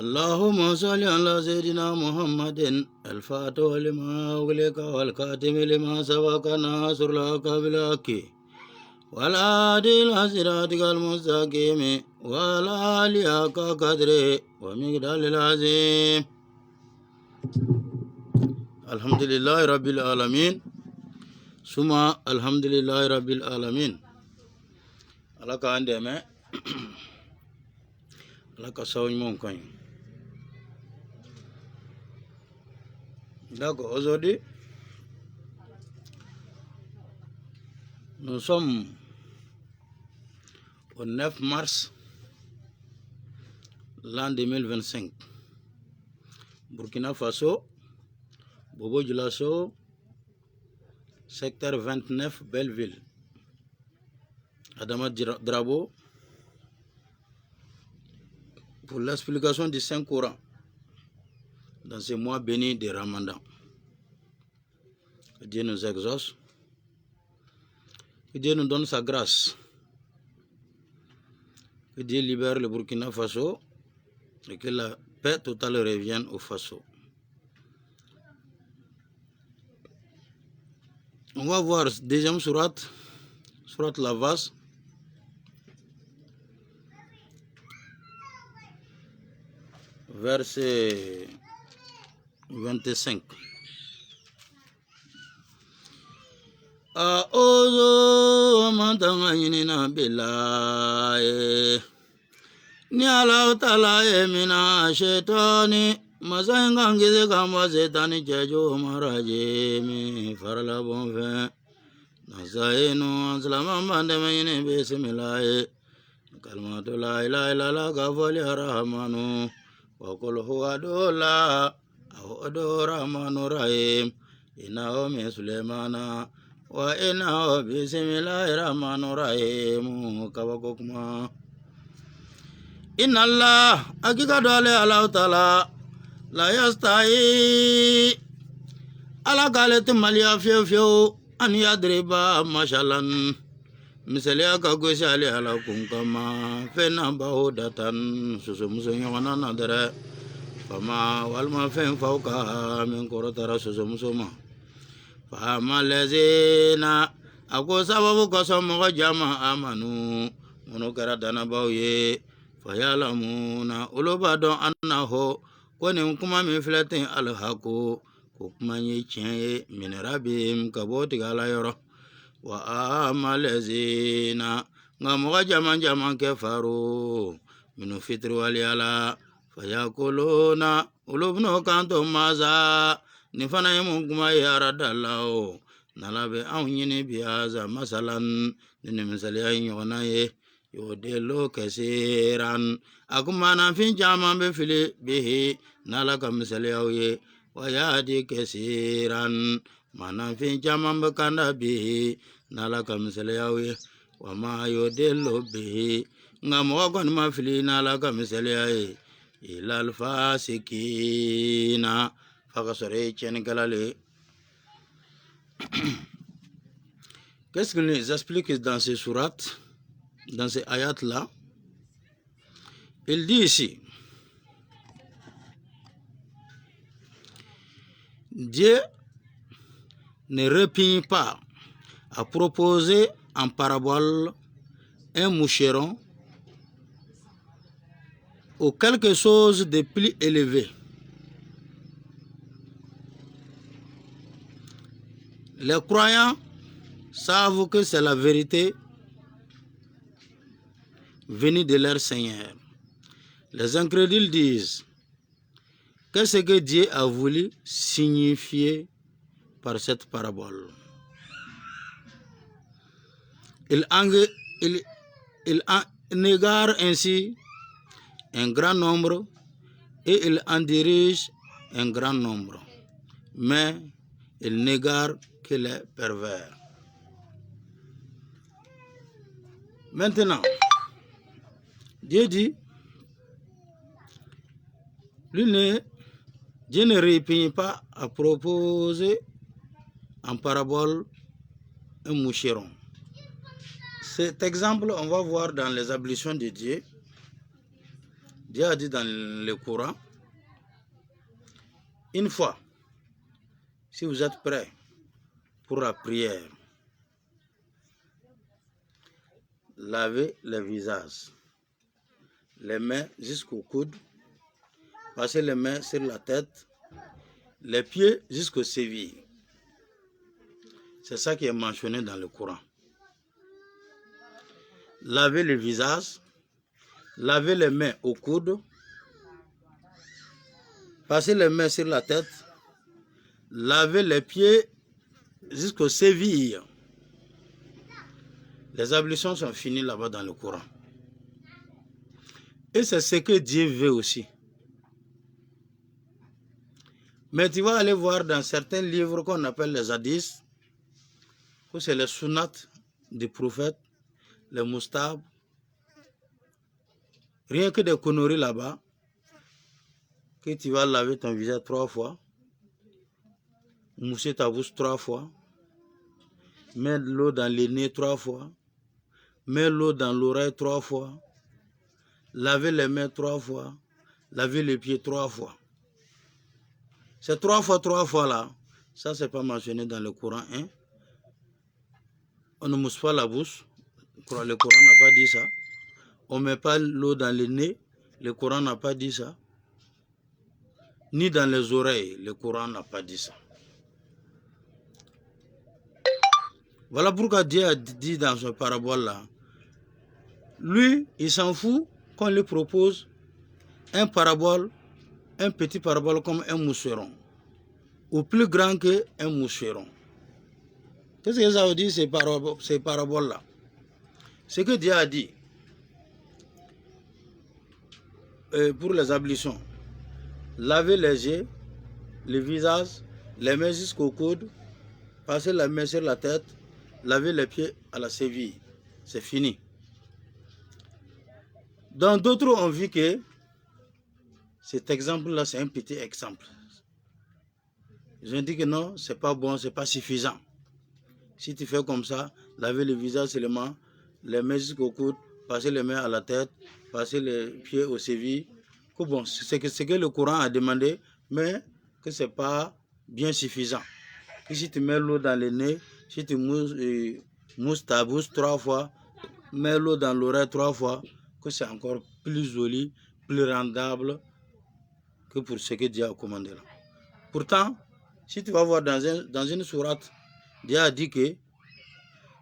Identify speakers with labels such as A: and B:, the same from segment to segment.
A: اللهم صل على سيدنا محمد الفاتح لما أغلق والكاتم لما سبق ناصر الحق بالحق والهادي إلى صراطك المستقيم وعلى آله حق قدره ومقداره العظيم. الحمد لله رب العالمين ثم الحمد لله رب العالمين. على كاندمه على كسوين مونكاين. D'accord, aujourd'hui, nous sommes au 9 mars l'an 2025. Burkina Faso, Bobo Dioulasso, secteur 29, Belleville. Adama Drabo, pour l'explication du Saint-Coran dans ce mois béni de Ramadan. Que Dieu nous exauce, que Dieu nous donne sa grâce, que Dieu libère le Burkina Faso et que la paix totale revienne au Faso. On va voir deuxième sourate, sourate Lavas, verset 25. A'udhu mantangayina billahi ni ala ta'ala mina shaitani masainga ngize kama setani jejo maraje mi farala bonfe nasainu aslama mande mayine bismillah kalmatu la ilaha illallah gafali arrahmanu wa qul huwa dola ahudu rahmanu rahim innahu min sulaimana wa innahu bismillahir rahmanir rahim kabakokuma. Inna Allah hakika dole Allah ta'ala la yastahi ala galet maliya fiyo an yadriba mashalan misaliya ka gosi ali ala kun kama fena bahudatan susumuso nyona nadare fama walma fen fauka min korotara susumuso ma fama lezina ako sababu kosomo jama amanu monokara dana bawye fayalamuna ulubado annahu kone kuma min filatin alhaqu ko kuma yi ciye min rabim kaboti gala yoro wa amalezina ngamoga jaman kefaru minu fitri waliyala fayakuluna ulubno kanto maza ni fana yimun kuma yara dalao nalabe an yini biyaza masalan ni misali ayin yona ye yodelo kesiran akuma na fin jaman be fili bihi nala ka misali ye wayadi kesiran mana fin jaman be kanda bihi nala ka misali ye wama yodelo bihi ngamo kon ma fili nala ka misali ye ilal fasikina fakasore chen galale. Qu'est-ce qu'il nous explique dans ces sourates, dans ces ayats-là? Il dit ici, Dieu ne repigne pas à proposer en parabole un moucheron ou quelque chose de plus élevé. Les croyants savent que c'est la vérité venue de leur Seigneur. Les incrédules disent qu'est-ce que Dieu a voulu signifier par cette parabole. Il égare ainsi un grand nombre et il en dirige un grand nombre, mais il n'égare que les pervers. Maintenant, Dieu dit, Dieu ne répugne pas à proposer en parabole un moucheron. Cet exemple, on va voir dans les ablutions de Dieu. Dieu a dit dans le Coran, une fois, si vous êtes prêts pour la prière, lavez le visage, les mains jusqu'au coude, passez les mains sur la tête, les pieds jusqu'aux chevilles. C'est ça qui est mentionné dans le Coran. Lavez le visage, lavez les mains au coude, passez les mains sur la tête, lavez les pieds jusqu'aux chevilles. Les ablutions sont finies là-bas dans le Coran. Et c'est ce que Dieu veut aussi. Mais tu vas aller voir dans certains livres qu'on appelle les hadiths, que c'est les sunnats des prophètes, les moustab, rien que des conneries là-bas, que tu vas laver ton visage 3 fois, mousser ta bouche 3 fois, mettre l'eau dans le nez 3 fois, mettre l'eau dans l'oreille 3 fois, laver les mains 3 fois, laver les pieds 3 fois. Ces 3 fois là, ça c'est pas mentionné dans le Coran. Hein? On ne mousse pas la bouche, le Coran n'a pas dit ça. On ne met pas l'eau dans le nez, le Coran n'a pas dit ça. Ni dans les oreilles, le Coran n'a pas dit ça. Voilà pourquoi Dieu a dit dans ce parabole-là, lui, il s'en fout qu'on lui propose un petit parabole comme un moucheron, ou plus grand qu'un moucheron. Qu'est-ce que ça veut dire ces paraboles-là? Ce que Dieu a dit pour les ablutions, laver les yeux, le visage, les mains jusqu'au coude, passer la main sur la tête, laver les pieds à la cheville. C'est fini. Dans d'autres, on vit que cet exemple-là, c'est un petit exemple. Ils ont dit que non, c'est pas bon, c'est pas suffisant. Si tu fais comme ça, laver le visage seulement, les mains jusqu'au coude, passer les mains à la tête, passer les pieds aux chevilles, que bon, c'est ce que le Coran a demandé, mais que c'est pas bien suffisant. Et si tu mets l'eau dans le nez, si tu mousses ta bouche 3 fois, mets l'eau dans l'oreille 3 fois, que c'est encore plus joli, plus rendable que pour ce que Dieu a commandé là. Pourtant, si tu vas voir dans une sourate, Dieu a dit que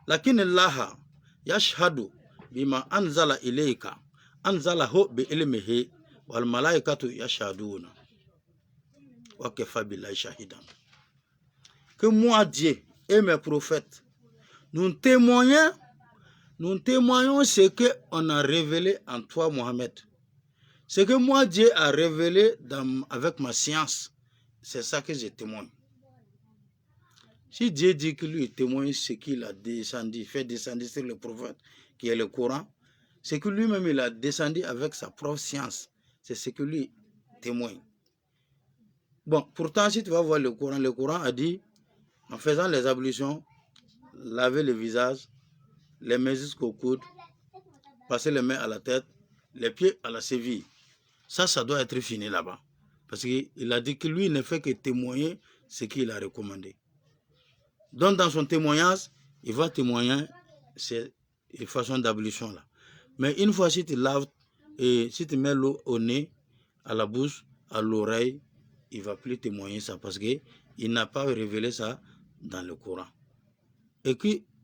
A: lakin Allah yashhadu bima anzala ilayka anzalahu bi ilmihi wal malaikatu yashhaduna wa kafa billahi shahidan. Que moi Dieu et mes prophètes nous témoignons ce que on a révélé en toi Mohammed. Ce que moi Dieu a révélé avec ma science, c'est ça que je témoigne. Si Dieu dit que lui témoigne ce qu'il a fait descendre sur le prophète, qui est le Coran, c'est que lui-même il a descendu avec sa propre science. C'est ce que lui témoigne. Bon, pourtant, si tu vas voir le Coran a dit, en faisant les ablutions, laver le visage, les mains jusqu'au coude, passer les mains à la tête, les pieds à la cheville. Ça doit être fini là-bas. Parce qu'il a dit que lui ne fait que témoigner ce qu'il a recommandé. Donc dans son témoignage, il va témoigner ces façons d'ablution là. Mais une fois si tu laves et si tu mets l'eau au nez, à la bouche, à l'oreille, il ne va plus témoigner ça parce qu'il n'a pas révélé ça dans le Coran. Et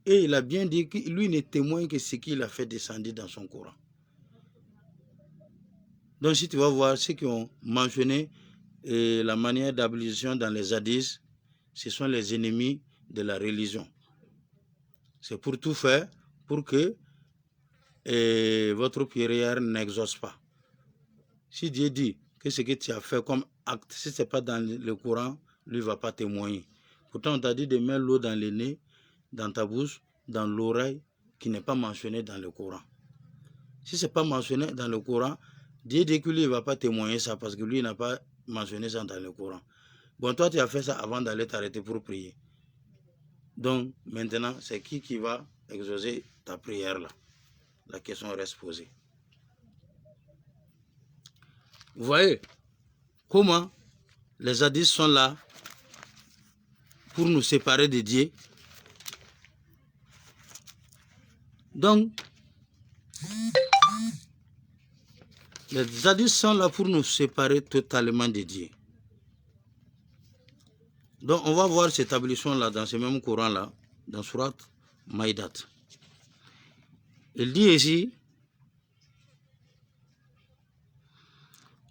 A: il a bien dit que lui ne témoigne que ce qu'il a fait descendre dans son Coran. Donc si tu vas voir ceux qui ont mentionné la manière d'ablution dans les hadiths, ce sont les ennemis de la religion. C'est pour tout faire pour que votre prière n'exauce pas. Si Dieu dit que ce que tu as fait comme acte, si ce n'est pas dans le Coran, lui ne va pas témoigner. Pourtant, on t'a dit de mettre l'eau dans le nez, dans ta bouche, dans l'oreille, qui n'est pas mentionné dans le Coran. Si ce n'est pas mentionné dans le Coran, Dieu dit que lui ne va pas témoigner ça parce que lui n'a pas mentionné ça dans le Coran. Bon, toi, tu as fait ça avant d'aller t'arrêter pour prier. Donc, maintenant, c'est qui va exaucer ta prière là? La question reste posée. Vous voyez comment les hadiths sont là pour nous séparer de Dieu. Donc, les hadiths sont là pour nous séparer totalement de Dieu. Donc, on va voir cette établissement-là dans ce même Coran-là, dans Surat Maïdat. Il dit ici,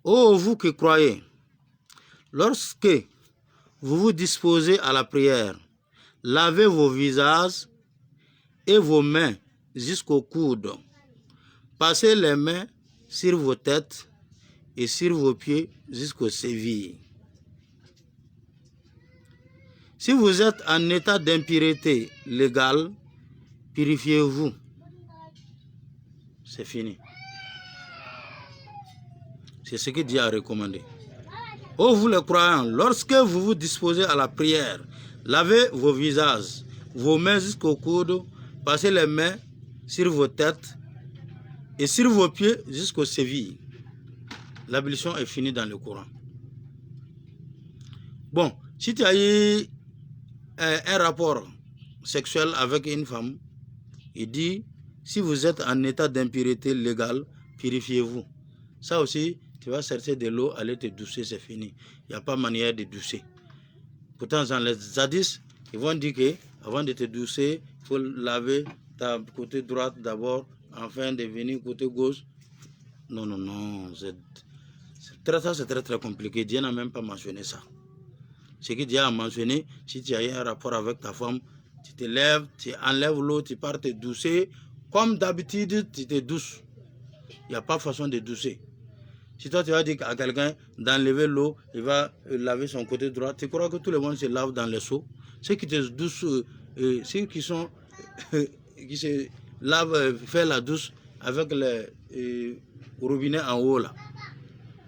A: ô vous qui croyez, lorsque vous vous disposez à la prière, lavez vos visages et vos mains jusqu'au coude. Passez les mains sur vos têtes et sur vos pieds jusqu'aux chevilles. Si vous êtes en état d'impureté légale, purifiez-vous. C'est fini. C'est ce que Dieu a recommandé. Ô vous les croyants, lorsque vous vous disposez à la prière, lavez vos visages, vos mains jusqu'au coude, passez les mains sur vos têtes et sur vos pieds jusqu'aux chevilles. L'ablution est finie dans le Coran. Bon, si tu as eu un rapport sexuel avec une femme, il dit, si vous êtes en état d'impureté légale, purifiez-vous. Ça aussi, tu vas chercher de l'eau, aller te doucher, c'est fini. Il n'y a pas manière de doucher. Pourtant, dans les hadiths, ils vont dire que avant de te doucher, il faut laver ta côté droite d'abord, afin de venir côté gauche. Non, non, non. C'est très compliqué. Dieu n'a même pas mentionné ça. Ce que Dieu a mentionné, si tu as eu un rapport avec ta femme, tu te lèves, tu enlèves l'eau, tu pars te doucher. Comme d'habitude, tu te douches. Il n'y a pas façon de doucher. Si toi tu vas dire à quelqu'un d'enlever l'eau, il va laver son côté droit, tu crois que tout le monde se lave dans les seaux? Ceux qui te douchent, ceux qui sont qui se lavent, font la douche avec les robinets en haut là.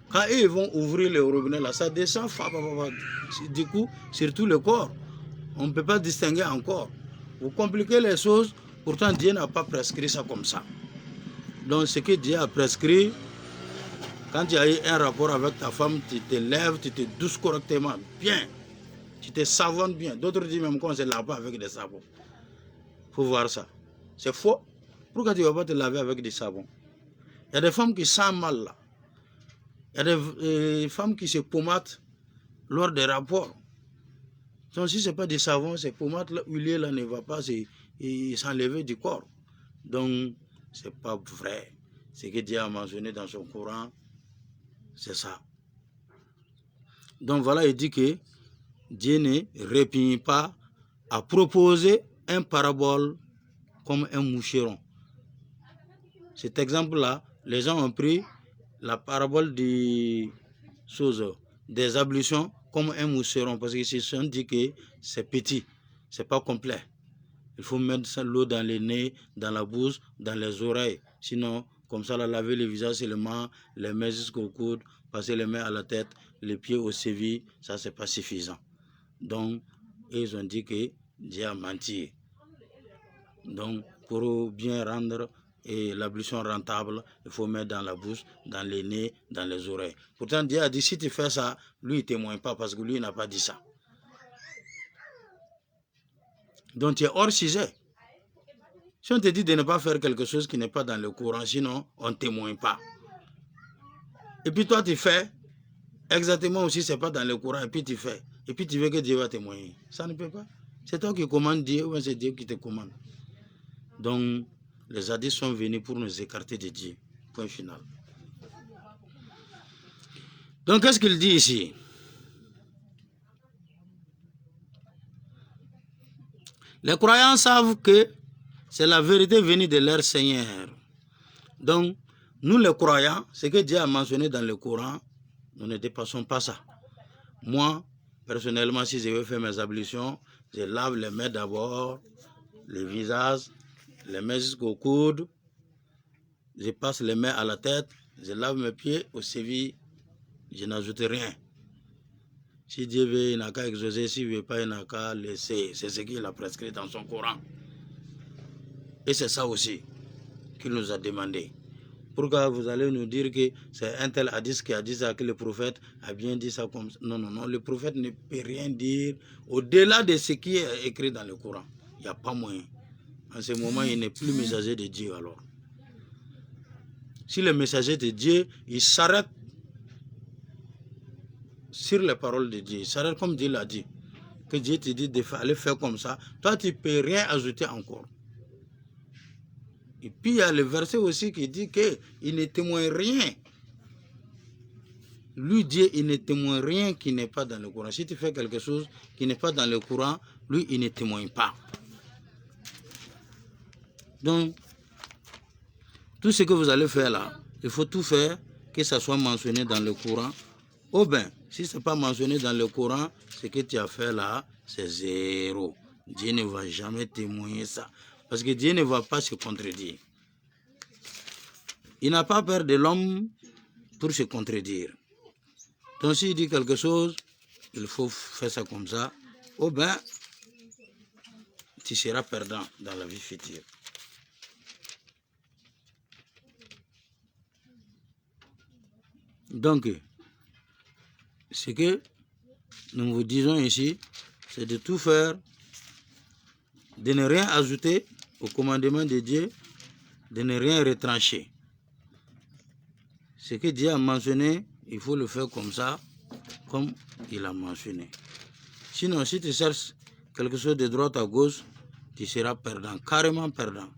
A: Quand ils vont ouvrir les robinets là, ça descend, du coup, sur tout le corps. On ne peut pas distinguer encore. Vous compliquez les choses, pourtant Dieu n'a pas prescrit ça comme ça. Donc ce que Dieu a prescrit, quand tu as eu un rapport avec ta femme, tu te lèves, tu te douches correctement, bien. Tu te savonnes bien. D'autres disent même qu'on ne se lave pas avec des savons. Il faut voir ça. C'est faux. Pourquoi tu ne vas pas te laver avec des savons? Il y a des femmes qui sentent mal là. Il y a des femmes qui se pommadent lors des rapports. Donc si ce n'est pas des savons, ces pommades huilées là ne va pas s'enlever du corps. Donc ce n'est pas vrai. Ce que Dieu a mentionné dans son Coran, c'est ça. Donc voilà, il dit que Dieu ne répugne pas à proposer un parabole comme un moucheron. Cet exemple-là, les gens ont pris la parabole des ablutions comme un moucheron parce qu'ils se sont dit que c'est petit, c'est pas complet. Il faut mettre l'eau dans les nez, dans la bouche, dans les oreilles. Sinon, comme ça, laver le visage seulement, les mains jusqu'au coude, passer les mains à la tête, les pieds aux chevilles, ça, c'est pas suffisant. Donc, ils ont dit que Dieu a menti. Donc, pour bien rendre l'ablution rentable, il faut mettre dans la bouche, dans les nez, dans les oreilles. Pourtant, Dieu a dit, si tu fais ça, lui, il ne témoigne pas parce que lui, il n'a pas dit ça. Donc, tu es hors sujet. Si on te dit de ne pas faire quelque chose qui n'est pas dans le Coran, sinon, on ne témoigne pas. Et puis toi, tu fais exactement aussi, ce n'est pas dans le Coran, et puis tu fais. Et puis tu veux que Dieu va témoigner. Ça ne peut pas. C'est toi qui commandes Dieu ou c'est Dieu qui te commande. Donc, les hadiths sont venus pour nous écarter de Dieu. Point final. Donc, qu'est-ce qu'il dit ici? Les croyants savent que C'est la vérité venue de leur Seigneur. Donc, nous les croyants, ce que Dieu a mentionné dans le Coran, nous ne dépassons pas ça. Moi, personnellement, si je veux faire mes ablutions, je lave les mains d'abord, le visage, les mains jusqu'au coude, je passe les mains à la tête, je lave mes pieds aux chevilles, je n'ajoute rien. Si Dieu veut, il n'a qu'à exaucer, s'il ne veut pas, il n'a qu'à laisser. C'est ce qu'il a prescrit dans son Coran. Et c'est ça aussi qu'il nous a demandé. Pourquoi vous allez nous dire que c'est un tel hadith qui a dit ça, que le prophète a bien dit ça comme ça? Non, non, non, le prophète ne peut rien dire au-delà de ce qui est écrit dans le Coran. Il n'y a pas moyen. En ce moment, il n'est plus messager de Dieu alors. Si le messager de Dieu, il s'arrête sur les paroles de Dieu, il s'arrête comme Dieu l'a dit, que Dieu te dit d'aller faire comme ça, toi tu ne peux rien ajouter encore. Et puis il y a le verset aussi qui dit qu'il ne témoigne rien. Lui, Dieu, il ne témoigne rien qui n'est pas dans le Coran. Si tu fais quelque chose qui n'est pas dans le Coran, lui, il ne témoigne pas. Donc, tout ce que vous allez faire là, il faut tout faire, que ça soit mentionné dans le Coran. Ou bien, si ce n'est pas mentionné dans le Coran, ce que tu as fait là, c'est zéro. Dieu ne va jamais témoigner ça. Parce que Dieu ne va pas se contredire. Il n'a pas peur de l'homme pour se contredire. Donc s'il dit quelque chose, il faut faire ça comme ça. Ou bien, tu seras perdant dans la vie future. Donc, ce que nous vous disons ici, c'est de tout faire, de ne rien ajouter au commandement de Dieu, de ne rien retrancher. Ce que Dieu a mentionné, il faut le faire comme ça, comme il a mentionné. Sinon, si tu cherches quelque chose de droite à gauche, tu seras perdant, carrément perdant.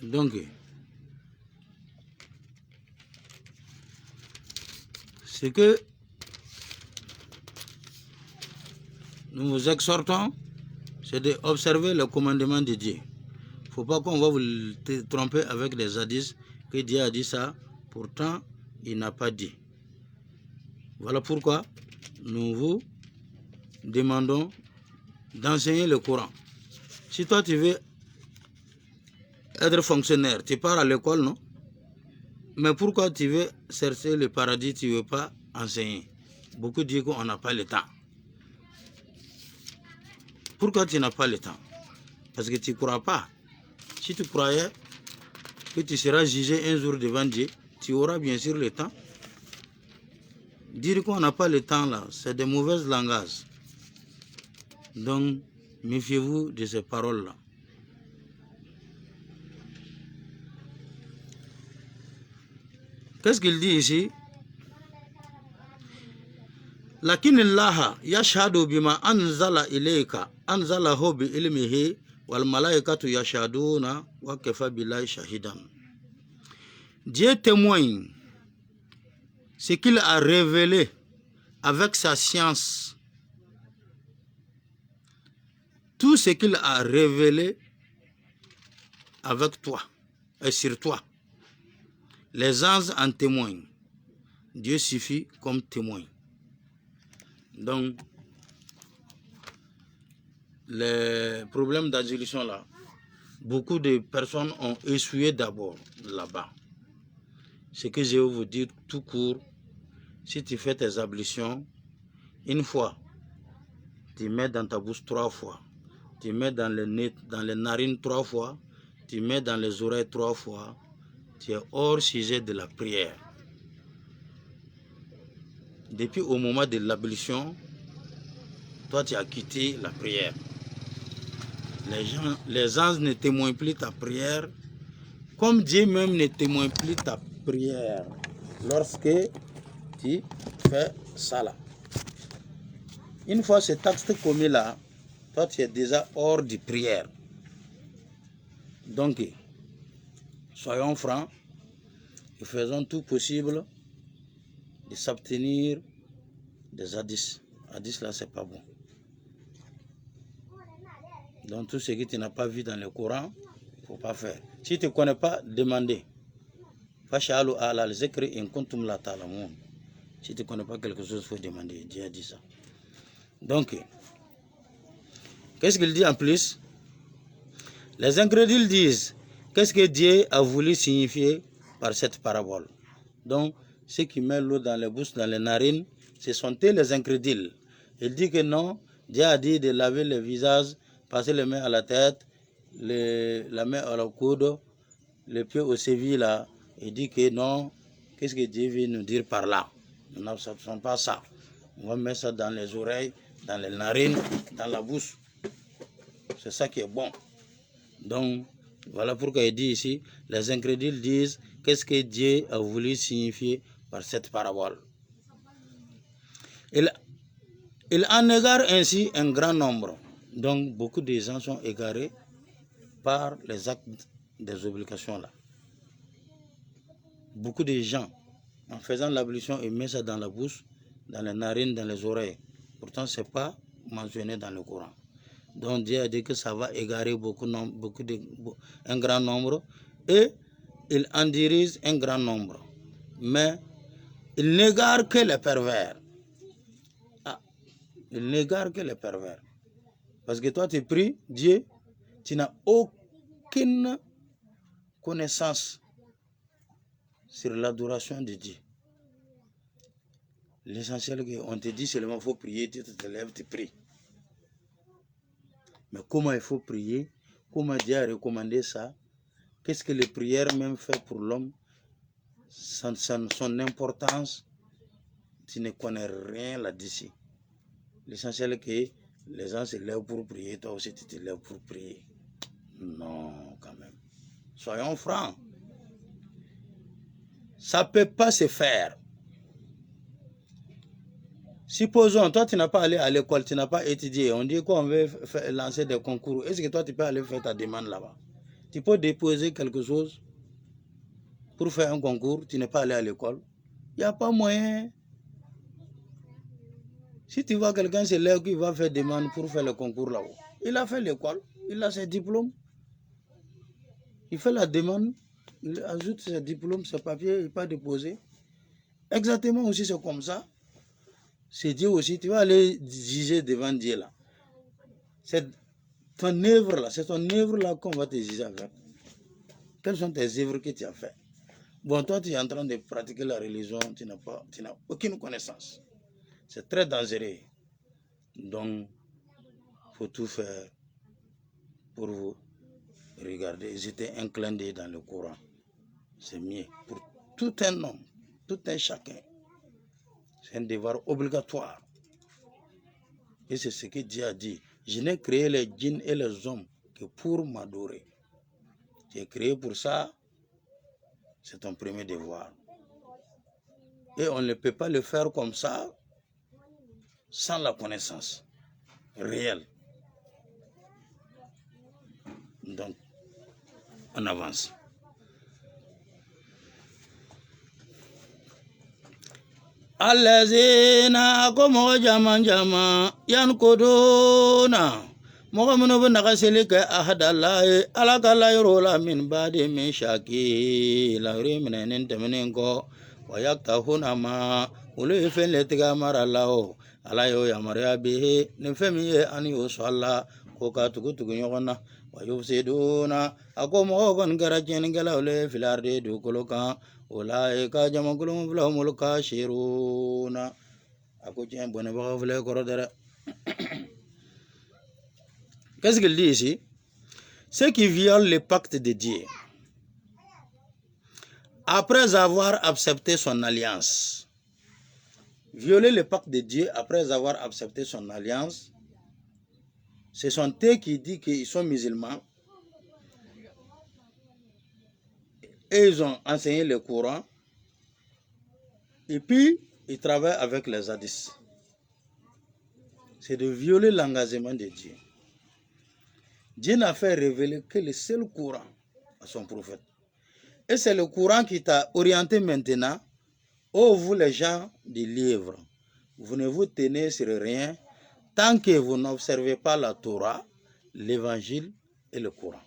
A: Donc, ce que nous vous exhortons, c'est d'observer le commandement de Dieu. Il ne faut pas qu'on va vous tromper avec des hadiths que Dieu a dit ça, pourtant il n'a pas dit. Voilà pourquoi nous vous demandons d'enseigner le Coran. Si toi tu veux être fonctionnaire, tu pars à l'école, non? Mais pourquoi tu veux chercher le paradis, tu ne veux pas enseigner? Beaucoup disent qu'on n'a pas le temps. Pourquoi tu n'as pas le temps? Parce que tu ne crois pas. Si tu croyais que tu seras jugé un jour devant Dieu, tu auras bien sûr le temps. Dire qu'on n'a pas le temps là, c'est de mauvais langages. Donc, méfiez-vous de ces paroles-là. Qu'est-ce qu'il dit ici? Lakinillaha yashhadu bima anzala ilayka anzalahu bi ilmihi wal malaikatu yashhaduna wa kafa billahi shahidan. Dieu témoigne ce qu'il a révélé avec sa science. Tout ce qu'il a révélé avec toi et sur toi. Les anges en témoignent. Dieu suffit comme témoin. Donc, les problèmes d'addiction là, beaucoup de personnes ont essuyé d'abord là-bas. Ce que je vais vous dire tout court, si tu fais tes ablutions, une fois, tu mets dans ta bouche 3 fois, tu mets dans le nez, dans les narines 3 fois, tu mets dans les oreilles 3 fois, tu es hors sujet de la prière. Depuis au moment de l'ablution, toi tu as quitté la prière. Les anges ne témoignent plus ta prière, comme Dieu même ne témoigne plus ta prière lorsque tu fais ça là. Une fois cet acte commis là, toi tu es déjà hors de prière. Donc, soyons francs et faisons tout possible de s'abstenir des hadiths. Hadiths là, c'est pas bon. Donc tout ce que tu n'as pas vu dans le Coran, il ne faut pas faire. Si tu ne connais pas, demandez. Si tu ne connais pas quelque chose, il faut demander. Dieu a dit ça. Donc, qu'est-ce qu'il dit en plus? Les incrédules disent, qu'est-ce que Dieu a voulu signifier par cette parabole? Donc, ceux qui mettent l'eau dans les bouches, dans les narines, ce sont eux les incrédules. Il dit que non, Dieu a dit de laver le visage, passer les mains à la tête, la main à la coude, les pieds au sévi là. Il dit que non, qu'est-ce que Dieu veut nous dire par là? Nous n'acceptons pas ça. On va mettre ça dans les oreilles, dans les narines, dans la bouche. C'est ça qui est bon. Donc, voilà pourquoi il dit ici, les incrédules disent, qu'est-ce que Dieu a voulu signifier par cette parabole? Il en égare ainsi un grand nombre. Donc, beaucoup de gens sont égarés par les actes des obligations là. Beaucoup de gens, en faisant l'ablution, ils mettent ça dans la bouche, dans les narines, dans les oreilles. Pourtant, ce n'est pas mentionné dans le Coran. Donc Dieu a dit que ça va égarer un grand nombre et il en dirige un grand nombre. Mais il n'égare que les pervers. Ah, il n'égare que les pervers. Parce que toi tu pries Dieu, tu n'as aucune connaissance sur l'adoration de Dieu. L'essentiel, on te dit seulement qu'il faut prier, tu te lèves, tu pries. Mais comment il faut prier? Comment Dieu a recommandé ça? Qu'est-ce que les prières même fait pour l'homme? Son importance, tu ne connais rien là-dessus. L'essentiel est que les gens se lèvent pour prier, toi aussi tu te lèves pour prier. Non, quand même. Soyons francs. Ça ne peut pas se faire. Supposons, toi tu n'as pas allé à l'école, tu n'as pas étudié, on dit qu'on veut lancer des concours. Est-ce que toi tu peux aller faire ta demande là-bas? Tu peux déposer quelque chose pour faire un concours, tu n'es pas allé à l'école. Il n'y a pas moyen. Si tu vois quelqu'un se lève qui va faire demande pour faire le concours là-haut, il a fait l'école, il a ses diplômes, il fait la demande, il ajoute ses diplômes, ses papiers, il n'est pas déposé. Exactement aussi c'est comme ça. C'est Dieu aussi, tu vas aller juger devant Dieu là. C'est ton œuvre là, c'est ton œuvre là qu'on va te juger avec. Quelles sont tes œuvres que tu as faites? Bon, toi tu es en train de pratiquer la religion, tu n'as aucune connaissance. C'est très dangereux. Donc, il faut tout faire pour vous regarder, jeter un clin d'œil dans le Coran. C'est mieux pour tout un homme, tout un chacun. C'est un devoir obligatoire. Et c'est ce que Dieu a dit. Je n'ai créé les djinns et les hommes que pour m'adorer. J'ai créé pour ça. C'est ton premier devoir. Et on ne peut pas le faire comme ça sans la connaissance réelle. Donc, on avance. Allazina komo jama yan kodona moga muno bana kaselika ahadallahi alakala yorola min badi min shaki la rimenen temenenko wayaktahuna ma ulu fenle tiga maralao alayo yamaria bihi ne femiye ani usalla ko ka tugu nyogona wayufsiduna akomo gon garajen galawle filarde du koloka Olaika jamakulum vlamul kashiruna. Qu'est-ce qu'il dit ici? Ceux qui violent le pacte de Dieu, après avoir accepté son alliance, violer le pacte de Dieu après avoir accepté son alliance, ce sont eux qui disent qu'ils sont musulmans et ils ont enseigné le Coran et puis ils travaillent avec les hadiths. C'est de violer l'engagement de Dieu. Dieu n'a fait révéler que le seul Coran à son prophète. Et c'est le Coran qui t'a orienté maintenant. Oh, vous les gens du livre, vous ne vous tenez sur rien tant que vous n'observez pas la Torah, l'évangile et le Coran.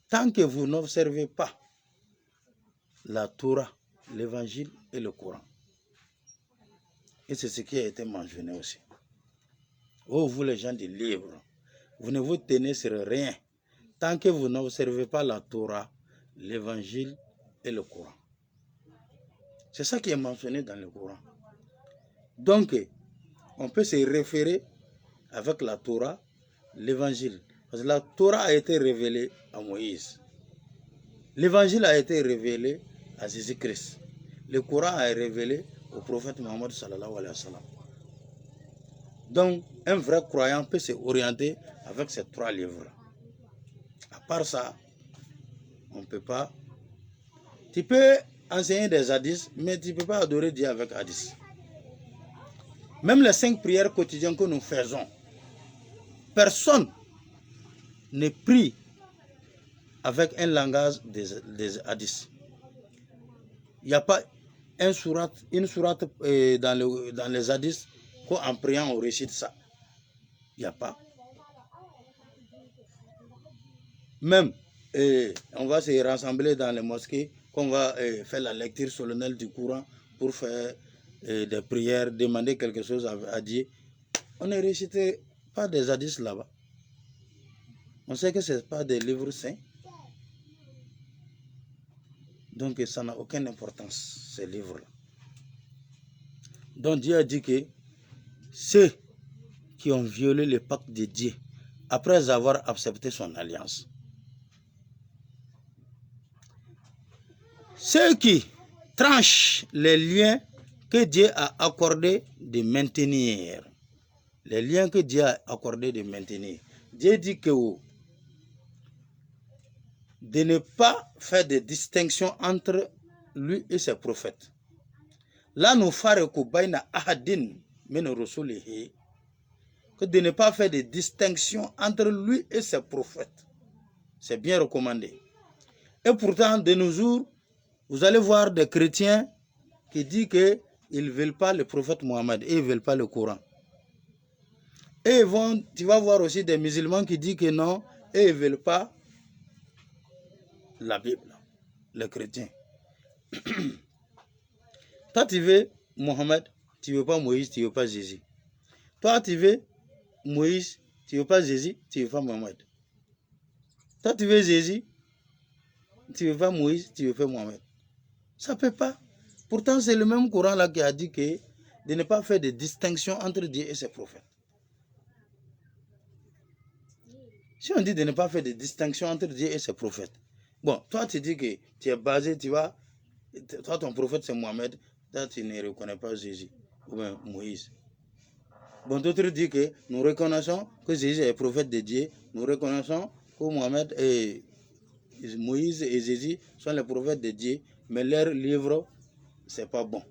A: Tant que vous n'observez pas la Torah, l'évangile et le Coran. Et c'est ce qui a été mentionné aussi. Oh, vous les gens du livre, vous ne vous tenez sur rien tant que vous n'observez pas la Torah, l'évangile et le Coran. C'est ça qui est mentionné dans le Coran. Donc, on peut se référer avec la Torah, l'évangile. Parce que la Torah a été révélée à Moïse. L'évangile a été révélé à Jésus-Christ. Le Coran a été révélé au prophète Mohammed sallallahu alayhi wa sallam. Donc, un vrai croyant peut se orienter avec ces trois livres. À part ça, on ne peut pas. Tu peux enseigner des hadiths, mais tu ne peux pas adorer Dieu avec hadiths. Même les 5 prières quotidiennes que nous faisons, personne ne prie avec un langage des hadiths. Il n'y a pas une sourate dans les hadiths qu'en priant on récite ça. Il n'y a pas. Même, on va se rassembler dans les mosquées, qu'on va faire la lecture solennelle du Coran pour faire des prières, demander quelque chose à Dieu. On ne récite pas des hadiths là-bas. On sait que ce n'est pas des livres saints. Donc ça n'a aucune importance, ces livres-là. Donc Dieu a dit que ceux qui ont violé le pacte de Dieu, après avoir accepté son alliance, ceux qui tranchent les liens que Dieu a accordé de maintenir, les liens que Dieu a accordé de maintenir. Dieu dit que de ne pas faire de distinction entre lui et ses prophètes. Là, nous farons bayna ahadin min rusulihi, que de ne pas faire de distinction entre lui et ses prophètes. C'est bien recommandé. Et pourtant, de nos jours, vous allez voir des chrétiens qui disent qu'ils ne veulent pas le prophète Mohammed et ils ne veulent pas le Coran. Et tu vas voir aussi des musulmans qui disent que non, et ils ne veulent pas la Bible, les chrétiens. Toi, tu veux Mohammed, tu ne veux pas Moïse, tu ne veux pas Jésus. Toi, tu veux Moïse, tu ne veux pas Jésus, tu ne veux pas Mohammed. Toi, tu veux Jésus, tu ne veux pas Moïse, tu ne veux pas Mohammed. Ça ne peut pas. Pourtant, c'est le même Coran là qui a dit que de ne pas faire de distinction entre Dieu et ses prophètes. Si on dit de ne pas faire de distinction entre Dieu et ses prophètes, bon, toi tu dis que tu es basé, tu vois, toi ton prophète c'est Mohammed, toi tu ne reconnais pas Jésus ou bien Moïse. Bon, d'autres disent que nous reconnaissons que Jésus est prophète de Dieu, nous reconnaissons que Mohammed et Moïse et Jésus sont les prophètes de Dieu, mais leur livre, c'est pas bon.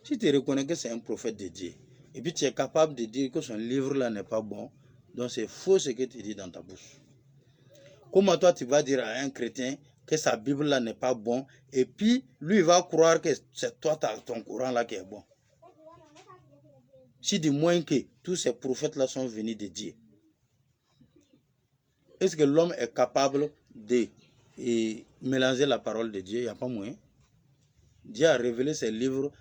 A: Si tu reconnais que c'est un prophète de Dieu, et puis tu es capable de dire que son livre là n'est pas bon, donc c'est faux ce que tu dis dans ta bouche. Comment toi tu vas dire à un chrétien que sa Bible là n'est pas bon, et puis lui il va croire que c'est toi ton Coran là qui est bon. Si du moins que tous ces prophètes là sont venus de Dieu. Est-ce que l'homme est capable de mélanger la parole de Dieu? Il n'y a pas moyen. Dieu a révélé ses livres,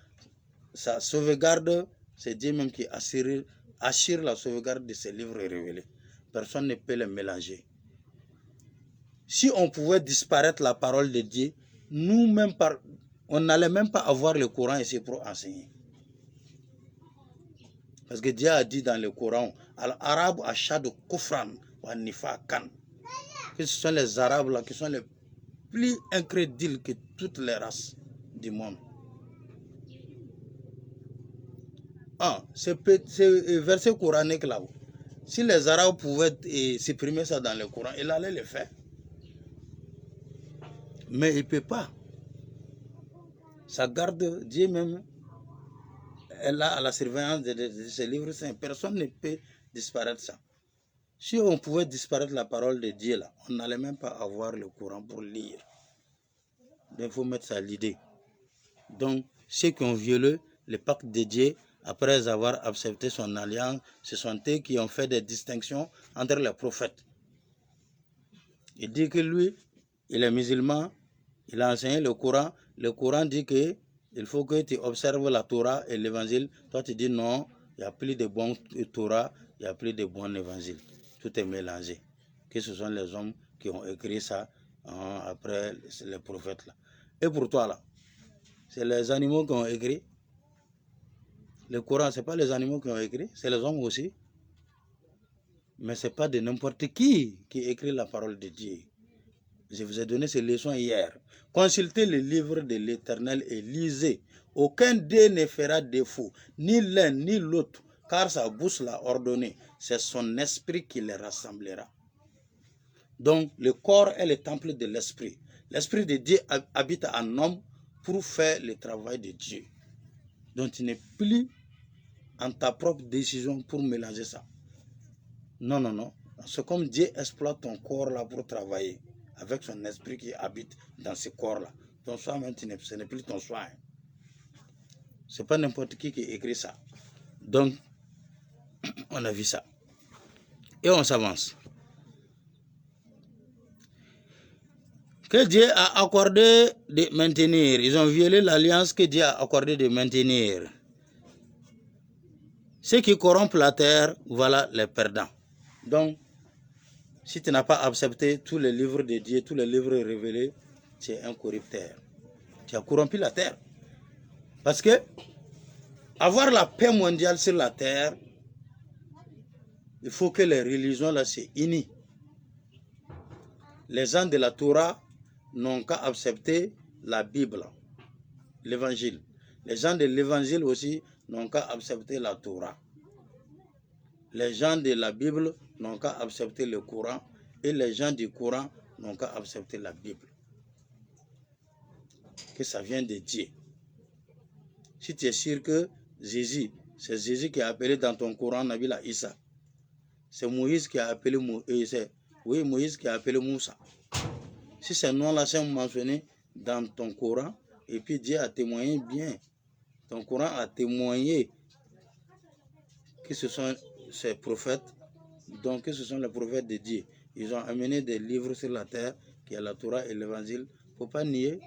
A: sa sauvegarde, c'est Dieu même qui assure la sauvegarde de ses livres révélés. Personne ne peut les mélanger. Si on pouvait disparaître la parole de Dieu, nous-mêmes, on n'allait même pas avoir le Coran ici pour enseigner. Parce que Dieu a dit dans le Coran, Al-Arab ashadu kufran wa nifakan, que ce sont les Arabes là qui sont les plus incrédules que toutes les races du monde. Ce verset coranique là, si les Arabes pouvaient supprimer ça dans le Coran, ils allaient le faire. Mais il ne peut pas. Ça garde Dieu même. Elle a à la surveillance de ces livres saints. Personne ne peut disparaître ça. Si on pouvait disparaître la parole de Dieu là, on n'allait même pas avoir le Coran pour lire. Donc il faut mettre ça à l'idée. Donc ceux qui ont violé le pacte de Dieu, après avoir accepté son alliance, ce sont eux qui ont fait des distinctions entre les prophètes. Il dit que lui, il est musulman, il a enseigné le Coran. Le Coran dit que il faut que tu observes la Torah et l'évangile. Toi, tu dis non, il n'y a plus de bons Torah, il n'y a plus de bons évangiles. Tout est mélangé. Que ce sont les hommes qui ont écrit ça après les prophètes là. Et pour toi là, c'est les animaux qui ont écrit. Le Coran, ce n'est pas les animaux qui ont écrit, c'est les hommes aussi. Mais ce n'est pas de n'importe qui écrit la parole de Dieu. Je vous ai donné ces leçons hier. Consultez le livre de l'Éternel et lisez. Aucun d'eux ne fera défaut, ni l'un ni l'autre, car sa bouche l'a ordonné. C'est son esprit qui les rassemblera. Donc, le corps est le temple de l'esprit. L'esprit de Dieu habite en homme pour faire le travail de Dieu. Donc, tu n'es plus en ta propre décision pour mélanger ça. Non, non, non. C'est comme Dieu exploite ton corps là pour travailler avec son esprit qui habite dans ce corps-là. Ton soi, même, ce n'est plus ton soi. Ce n'est pas n'importe qui écrit ça. Donc, on a vu ça. Et on s'avance. Que Dieu a accordé de maintenir. Ils ont violé l'alliance que Dieu a accordé de maintenir. Ceux qui corrompent la terre, voilà les perdants. Donc, si tu n'as pas accepté tous les livres de Dieu, tous les livres révélés, tu es un corrupteur. Tu as corrompu la terre. Parce que avoir la paix mondiale sur la terre, il faut que les religions là se unissent. Les gens de la Torah n'ont qu'à accepter la Bible, l'évangile. Les gens de l'évangile aussi n'ont qu'à accepter la Torah. Les gens de la Bible n'ont qu'à accepter le Coran et les gens du Coran n'ont qu'à accepter la Bible. Que ça vient de Dieu. Si tu es sûr que Jésus, c'est Jésus qui a appelé dans ton Coran Nabila Issa, c'est Moïse qui a appelé Moïse qui a appelé Moussa. Si ces noms-là sont mentionnés dans ton Coran, et puis Dieu a témoigné bien, ton Coran a témoigné que ce sont ces prophètes, donc que ce sont les prophètes de Dieu. Ils ont amené des livres sur la terre, qui est la Torah et l'Évangile. Il ne faut pas nier.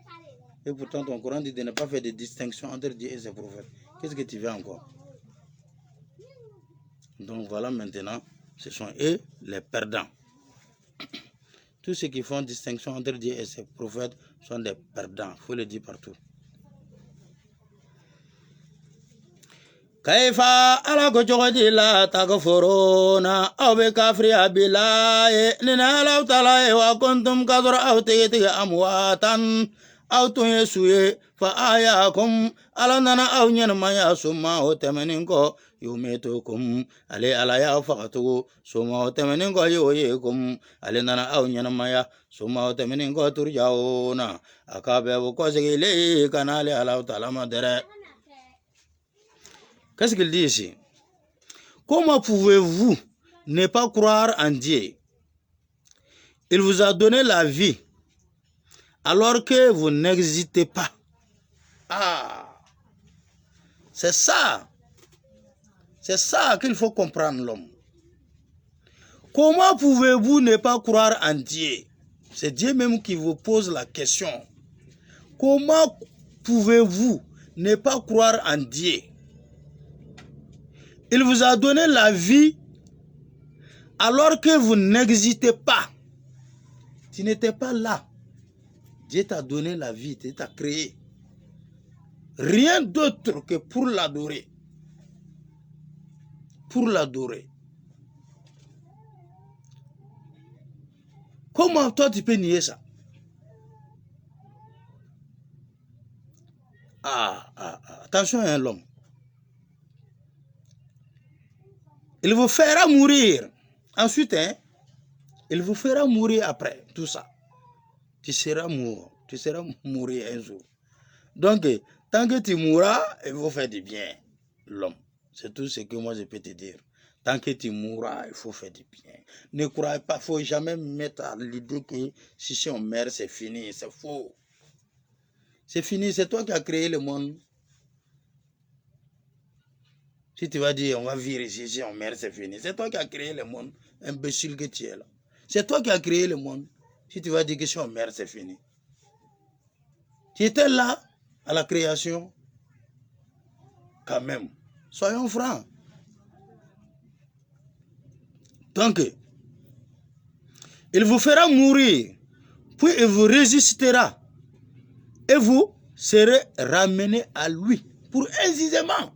A: Et pourtant, ton Coran dit de ne pas faire de distinction entre Dieu et ses prophètes. Qu'est-ce que tu veux encore? Donc voilà maintenant, ce sont eux les perdants. Tous ceux qui font distinction entre Dieu et ses prophètes sont des perdants. Il faut le dire partout. Kaifa ala ko jogodi la takfuruna aw be kafri abilaye nina ala taala wa kuntum kadra aw tege amwatan aw tunyesuye fa ayakum ala nana aw nyen maya summa o temeninko yumetukum ale ala ya faqatu summa o temeninko yoyekum ale nana aw nyen maya summa o temeninko turjauna akabe ko segile kanale ala taala madere. Qu'est-ce qu'il dit ici? Comment pouvez-vous ne pas croire en Dieu? Il vous a donné la vie alors que vous n'existez pas. Ah, c'est ça. C'est ça qu'il faut comprendre l'homme. Comment pouvez-vous ne pas croire en Dieu? C'est Dieu même qui vous pose la question. Comment pouvez-vous ne pas croire en Dieu? Il vous a donné la vie alors que vous n'existez pas. Tu n'étais pas là. Dieu t'a donné la vie, Dieu t'a créé. Rien d'autre que pour l'adorer. Pour l'adorer. Comment toi tu peux nier ça? Attention à l'homme. Il vous fera mourir. Ensuite, il vous fera mourir après tout ça. Tu seras mort. Tu seras mourir un jour. Donc, tant que tu mourras, il faut faire du bien, l'homme. C'est tout ce que moi je peux te dire. Tant que tu mourras, il faut faire du bien. Ne croyez pas, il ne faut jamais mettre à l'idée que si on meurt, c'est fini. C'est faux. C'est fini, c'est toi qui as créé le monde. Si tu vas dire, on va vivre ici, si on meurt, c'est fini. C'est toi qui as créé le monde. Imbécile que tu es là. C'est toi qui as créé le monde. Si tu vas dire que si on meurt, c'est fini. Tu étais là à la création. Quand même. Soyons francs. Donc, il vous fera mourir, puis il vous résistera. Et vous serez ramenés à lui pour un jugement.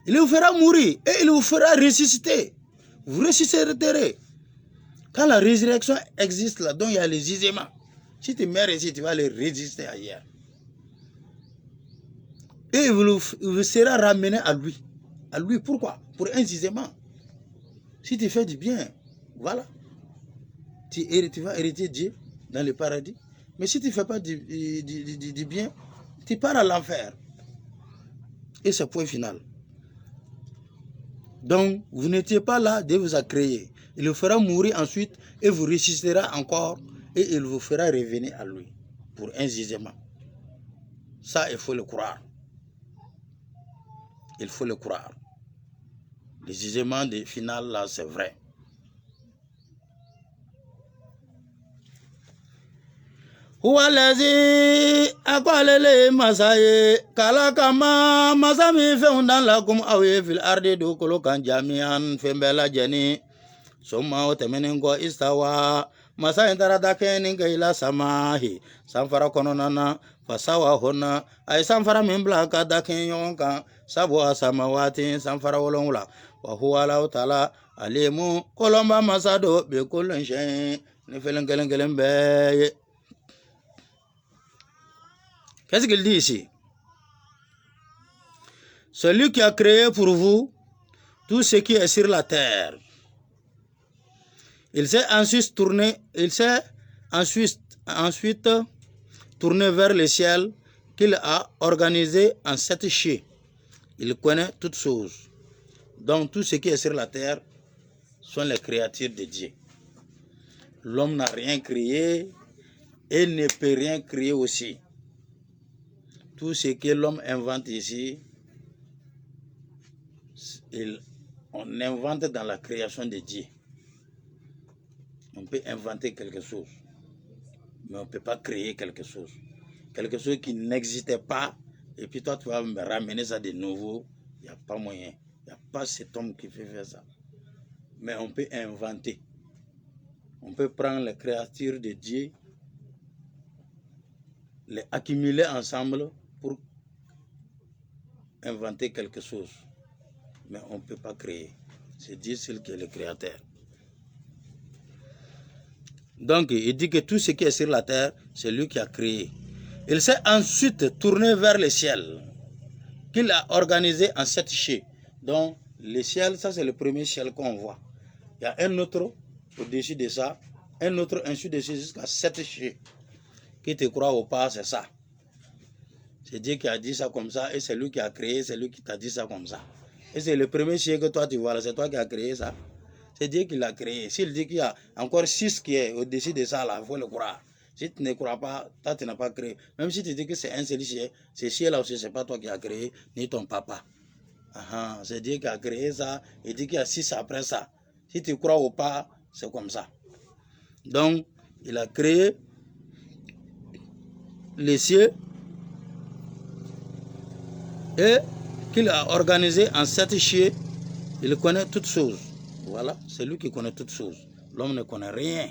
A: Il vous fera mourir et il vous fera ressusciter. Vous ressusciterez. Quand la résurrection existe là, donc il y a le jugement. Si tu meurs ici, tu vas le résister ailleurs. Et il vous sera ramené à lui. À lui, pourquoi? Pour un jugement. Si tu fais du bien, voilà. Tu vas hériter Dieu dans le paradis. Mais si tu ne fais pas du bien, tu pars à l'enfer. Et c'est le point final. Donc, vous n'étiez pas là, Dieu vous a créé. Il vous fera mourir ensuite et vous ressuscitera encore et il vous fera revenir à lui pour un jugement. Ça, il faut le croire. Il faut le croire. Le jugement final, là, c'est vrai. Walazi akwalele masaye kala kama masami feundan lakum awe fil ardi do kolokan jamian fembela jeni soma otemeningo istawa masaye darada keninga ila samahi sanfara kononana fasawa hona ay sanfara mimbla kada kenyonka sabwa samawati sanfara wolonwula wa huwa la taala alimu kolomba masado be kolon shay ni felengelen be. Qu'est-ce qu'il dit ici? Celui qui a créé pour vous tout ce qui est sur la terre. Il s'est ensuite tourné vers le ciel qu'il a organisé en 7 chiens. Il connaît toutes choses. Donc tout ce qui est sur la terre sont les créatures de Dieu. L'homme n'a rien créé et ne peut rien créer aussi. Tout ce que l'homme invente ici, on invente dans la création de Dieu. On peut inventer quelque chose, mais on ne peut pas créer quelque chose. Quelque chose qui n'existait pas, et puis toi tu vas me ramener ça de nouveau, il n'y a pas moyen. Il n'y a pas cet homme qui fait faire ça. Mais on peut inventer. On peut prendre les créatures de Dieu, les accumuler ensemble, pour inventer quelque chose. Mais on ne peut pas créer. C'est Dieu seul qui est le créateur. Donc, il dit que tout ce qui est sur la terre, c'est lui qui a créé. Il s'est ensuite tourné vers le ciel, qu'il a organisé en 7 chiens. Donc, le ciel, ça c'est le premier ciel qu'on voit. Il y a un autre au-dessus de ça, un autre ainsi de suite jusqu'à 7 chiens. Qui te croit ou pas, c'est ça. C'est Dieu qui a dit ça comme ça et c'est lui qui a créé, c'est lui qui t'a dit ça comme ça. Et c'est le premier chien que toi tu vois là, c'est toi qui as créé ça. C'est Dieu qui l'a créé. S'il dit qu'il y a encore 6 qui est au-dessus de ça là, il faut le croire. Si tu ne crois pas, toi tu n'as pas créé. Même si tu dis que c'est un seul chien, ce chien là aussi, c'est pas toi qui as créé, ni ton papa. C'est Dieu qui a créé ça, il dit qu'il y a 6 après ça. Si tu crois ou pas, c'est comme ça. Donc, il a créé les cieux et qu'il a organisé en 7 chiens. Il connaît toutes choses. Voilà, c'est lui qui connaît toutes choses. L'homme ne connaît rien.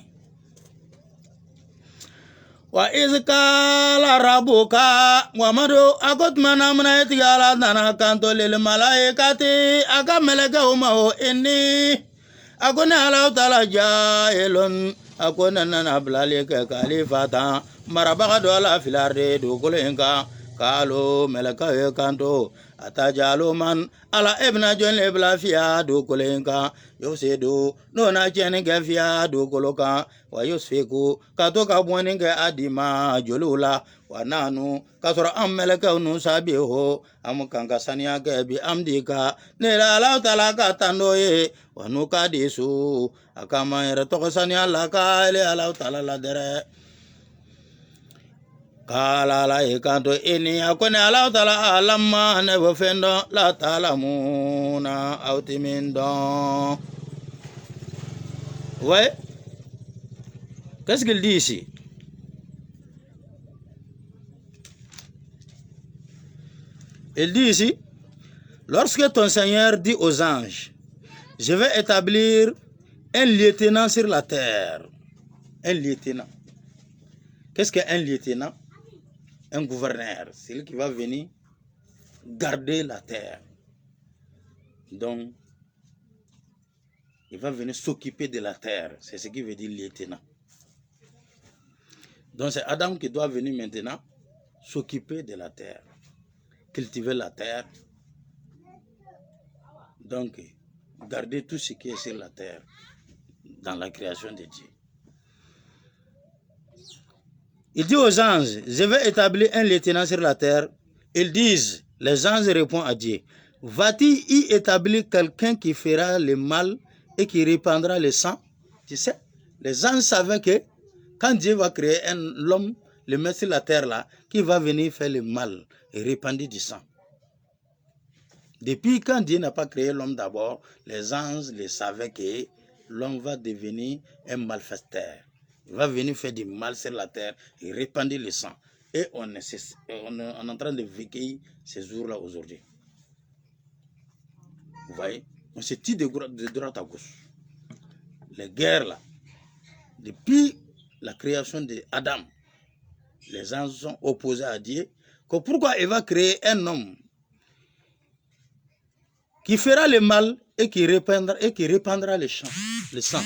A: Wa izkala rabuka Muhammadu akot manamna etigala dana kanto lil malaikati akameleka umao inni akona ala tala jaelon akona nana blale ke kalifata marabaka do ala filarde do kolenka Kalo meleka ye kanto atajalo man ala ebna jon le blafia do kolenka yosedo no na jeni gafia do koloka wa yosfeku kato ka boni ge adima jolula wananu kasoro am meleka nu sabiho am kanka sania ge bi amdika ne la ala tala ka tandoye wanu ka disu akama yere to sania la ka le ala tala la dere Kala la ikanto ini akone ala tala alama ne bofendo la tala muna autimindo. Ouais. Qu'est-ce qu'il dit ici? Il dit ici, lorsque ton Seigneur dit aux anges, je vais établir un lieutenant sur la terre. Un lieutenant. Qu'est-ce qu'un lieutenant? Un gouverneur, c'est lui qui va venir garder la terre. Donc, il va venir s'occuper de la terre. C'est ce qui veut dire lieutenant. Donc, c'est Adam qui doit venir maintenant s'occuper de la terre, cultiver la terre. Donc, garder tout ce qui est sur la terre dans la création de Dieu. Il dit aux anges, je vais établir un lieutenant sur la terre. Ils disent, les anges répondent à Dieu, vas-tu y établir quelqu'un qui fera le mal et qui répandra le sang? Tu sais, les anges savaient que quand Dieu va créer l'homme, le mettre sur la terre là, qui va venir faire le mal et répandre du sang. Depuis quand Dieu n'a pas créé l'homme d'abord, les anges les savaient que l'homme va devenir un malfaiteur. Il va venir faire du mal sur la terre et répandre le sang. Et on est en train de vécu ces jours-là aujourd'hui. Vous voyez? On se tire de droite à gauche. Les guerres là, depuis la création d'Adam, les anges sont opposés à Dieu. Que pourquoi il va créer un homme qui fera le mal et qui répandra le sang.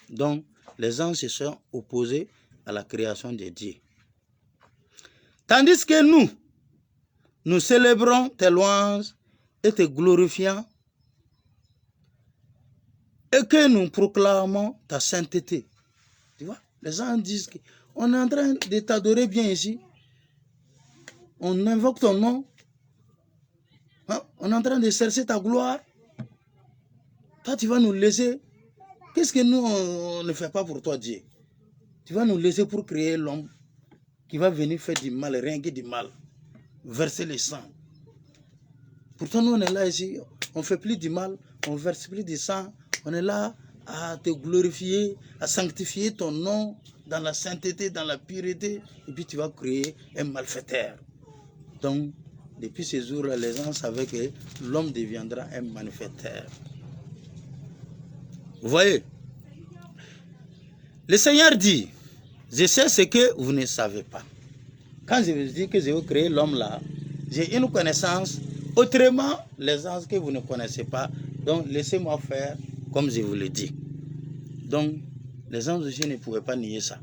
A: Donc, les anges se sont opposés à la création de Dieu. Tandis que nous célébrons tes louanges et te glorifions et que nous proclamons ta sainteté. Tu vois, les anges disent qu'on est en train de t'adorer bien ici. On invoque ton nom. Hein? On est en train de chercher ta gloire. Toi, tu vas nous laisser. Qu'est-ce que nous, on ne fait pas pour toi, Dieu? Tu vas nous laisser pour créer l'homme qui va venir faire du mal, rien que du mal, verser le sang. Pourtant, nous, on est là ici, on ne fait plus du mal, on ne verse plus du sang. On est là à te glorifier, à sanctifier ton nom dans la sainteté, dans la pureté. Et puis, tu vas créer un malfaiteur. Donc, depuis ces jours-là, les gens savaient que l'homme deviendra un malfaiteur. Vous voyez, le Seigneur dit, je sais ce que vous ne savez pas. Quand je vous dis que je vais créer l'homme là, j'ai une connaissance autrement les anges que vous ne connaissez pas. Donc laissez-moi faire comme je vous le dis. Donc les anges aussi ne pouvaient pas nier ça.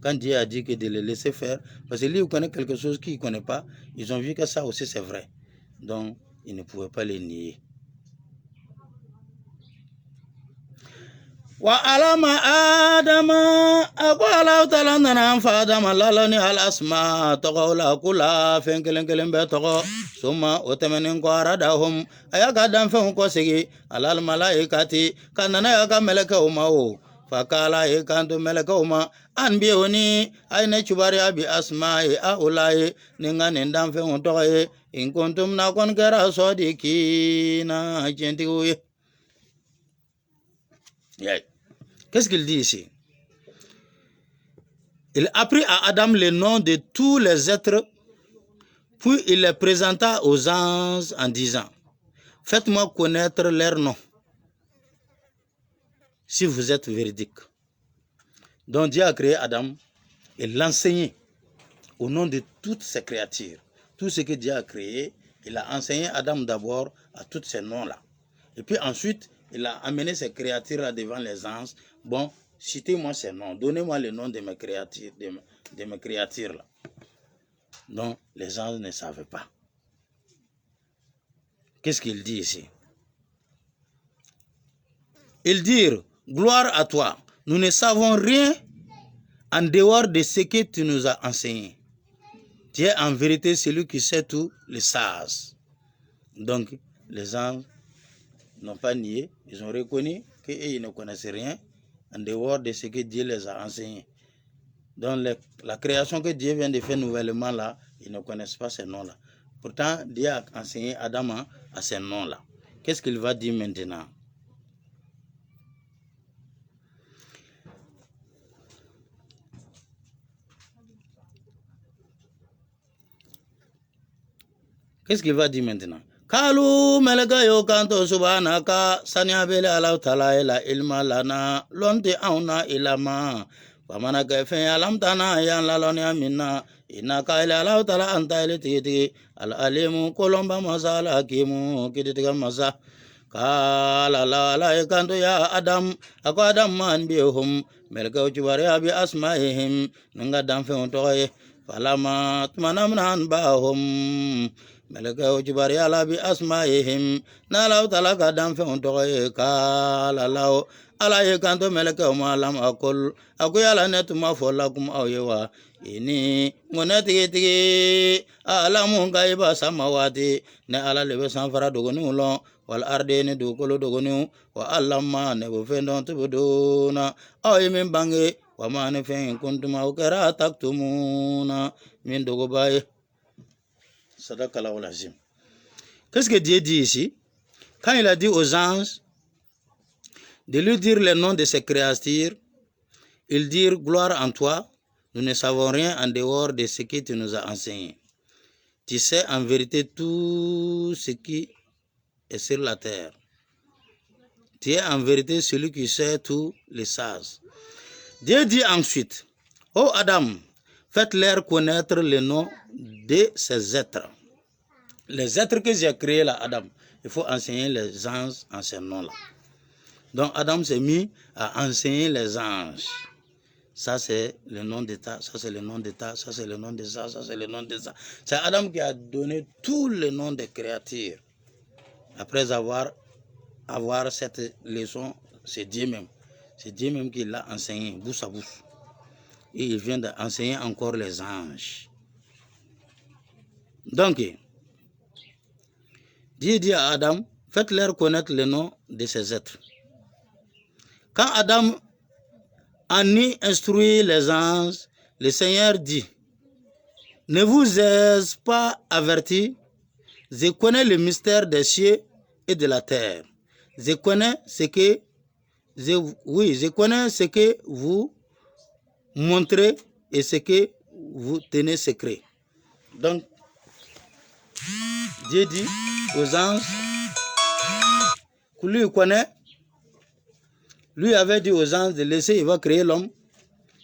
A: Quand Dieu a dit que de les laisser faire, parce que lui il connaît quelque chose qu'il ne connaît pas, ils ont vu que ça aussi c'est vrai. Donc ils ne pouvaient pas les nier. Wa alama adama akwala talana fadama lalani alasma togola kula fenkelen be togo suma otemenen ko aradahum ayaka dan fen ko sigi alal malaikati kanana yaka meleka umao fakala ikanto meleka uma anbioni ayne chubari abi asma'i aulai ningane dan fen togo in kuntum na kon kera sodikina jentiwe. Qu'est-ce qu'il dit ici? Il a pris à Adam le nom de tous les êtres, puis il les présenta aux anges en disant, faites-moi connaître leurs noms, si vous êtes véridique. Donc Dieu a créé Adam et l'enseigné au nom de toutes ces créatures. Tout ce que Dieu a créé, il a enseigné Adam d'abord à tous ces noms-là. Et puis ensuite, il a amené ces créatures-là devant les anges. Bon, citez-moi ces noms. Donnez-moi le nom de mes créatures, de mes créatures-là. Donc, les anges ne savaient pas. Qu'est-ce qu'il dit ici? Ils dirent, gloire à toi, nous ne savons rien en dehors de ce que tu nous as enseigné. Tu es en vérité celui qui sait tout, les sages. Donc, les anges n'ont pas nié, ils ont reconnu qu'ils ne connaissaient rien en dehors de ce que Dieu les a enseigné. Donc, la création que Dieu vient de faire nouvellement là, ils ne connaissent pas ces noms-là. Pourtant, Dieu a enseigné Adam à ces noms-là. Qu'est-ce qu'il va dire maintenant? Qu'est-ce qu'il va dire maintenant? Kalu meleka yo kanto subhanaka sanya bele ala taala ila ilma lana lonte auna ilama pamana kefe alam tana yan la lonya minna inaka ila ala taala anta ile titi al alimu kolomba masala kimu kiditiga masa kala la la kanto ya adam ako adam man bihum meleka uchubare abi asmaihim nanga damfe ontoye falama tmanamnan bahum meleka ujibari ala bi asmaihim nalaw talaka dan fɛnw tɔgɔ ye kala law ala ye kanto meleka ma lam akol ako yala ne tuma fɔ lakum aw ye wa ini ŋone tigitigi alamu ka i ba sama waati ne ala le bɛ sanfara dogoniw lɔn wal arde ni dugukolo dogoniw wa alama ne bɛ fɛn dɔn tubu dona aw ye min bange wa ma ni fɛn kuntuma o kɛra taktumuna min dogoba ye. Qu'est-ce que Dieu dit ici? Quand il a dit aux anges de lui dire les noms de ses créatures, ils dirent gloire en toi, nous ne savons rien en dehors de ce que tu nous as enseigné. Tu sais en vérité tout ce qui est sur la terre. Tu es en vérité celui qui sait tous les sages. Dieu dit ensuite, ô Adam, faites-leur connaître le nom de ces êtres. Les êtres que j'ai créés là, Adam, il faut enseigner les anges en ces noms-là. Donc Adam s'est mis à enseigner les anges. Ça c'est le nom d'État, ça c'est le nom d'État, ça c'est le nom de ça, ça c'est le nom de ça. C'est Adam qui a donné tous les noms des créatures. Après avoir cette leçon, c'est Dieu même. C'est Dieu même qui l'a enseigné, bouche à bouche. Et il vient d'enseigner encore les anges. Donc, Dieu dit à Adam, faites-leur connaître le nom de ces êtres. Quand Adam en eut instruit les anges, le Seigneur dit, ne vous ai-je pas averti, je connais le mystère des cieux et de la terre. Je connais ce que vous montrez et ce que vous tenez secret. Donc, Dieu dit aux anges, lui connaît, lui avait dit aux anges de laisser, il va créer l'homme.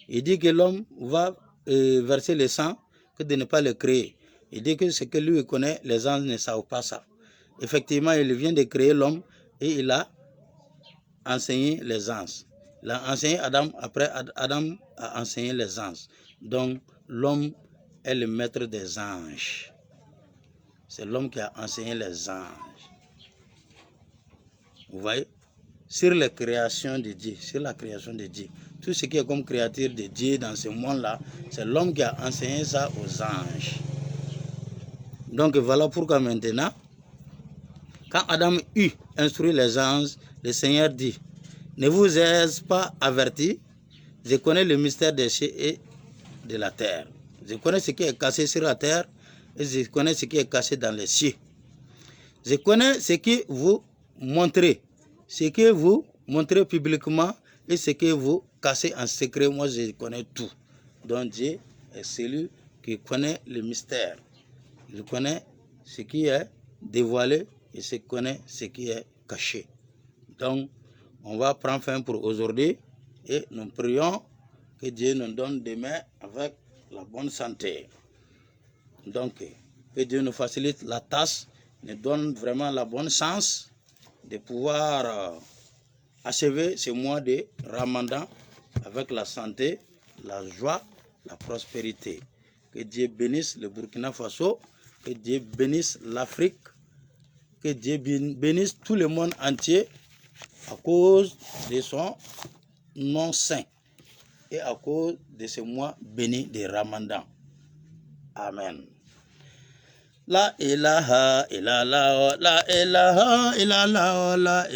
A: Il dit que l'homme va verser le sang, que de ne pas le créer. Il dit que ce que lui connaît, les anges ne savent pas ça. Effectivement, il vient de créer l'homme et il a enseigné les anges. Il a enseigné Adam, après Adam a enseigné les anges. Donc, l'homme est le maître des anges. C'est l'homme qui a enseigné les anges. Vous voyez? Sur la création de Dieu, sur la création de Dieu. Tout ce qui est comme créature de Dieu dans ce monde-là, c'est l'homme qui a enseigné ça aux anges. Donc voilà pourquoi maintenant, quand Adam eut instruit les anges, le Seigneur dit, ne vous ai-je pas averti, je connais le mystère des cieux et de la terre. Je connais ce qui est caché sur la terre et je connais ce qui est caché dans les cieux. Je connais ce que vous montrez, publiquement et ce que vous cachez en secret. Moi, je connais tout. Donc Dieu est celui qui connaît le mystère. Il connaît ce qui est dévoilé et il connaît ce qui est caché. Donc, on va prendre fin pour aujourd'hui et nous prions que Dieu nous donne demain avec la bonne santé. Donc, que Dieu nous facilite la tâche, nous donne vraiment la bonne chance de pouvoir achever ce mois de Ramadan avec la santé, la joie, la prospérité. Que Que Dieu bénisse le Burkina Faso, que Dieu bénisse l'Afrique, que Dieu bénisse tout le monde entier à cause de son nom saint et à cause de ce mois béni de Ramadan. Amen. La ilaha illallah, la ilaha illallah, la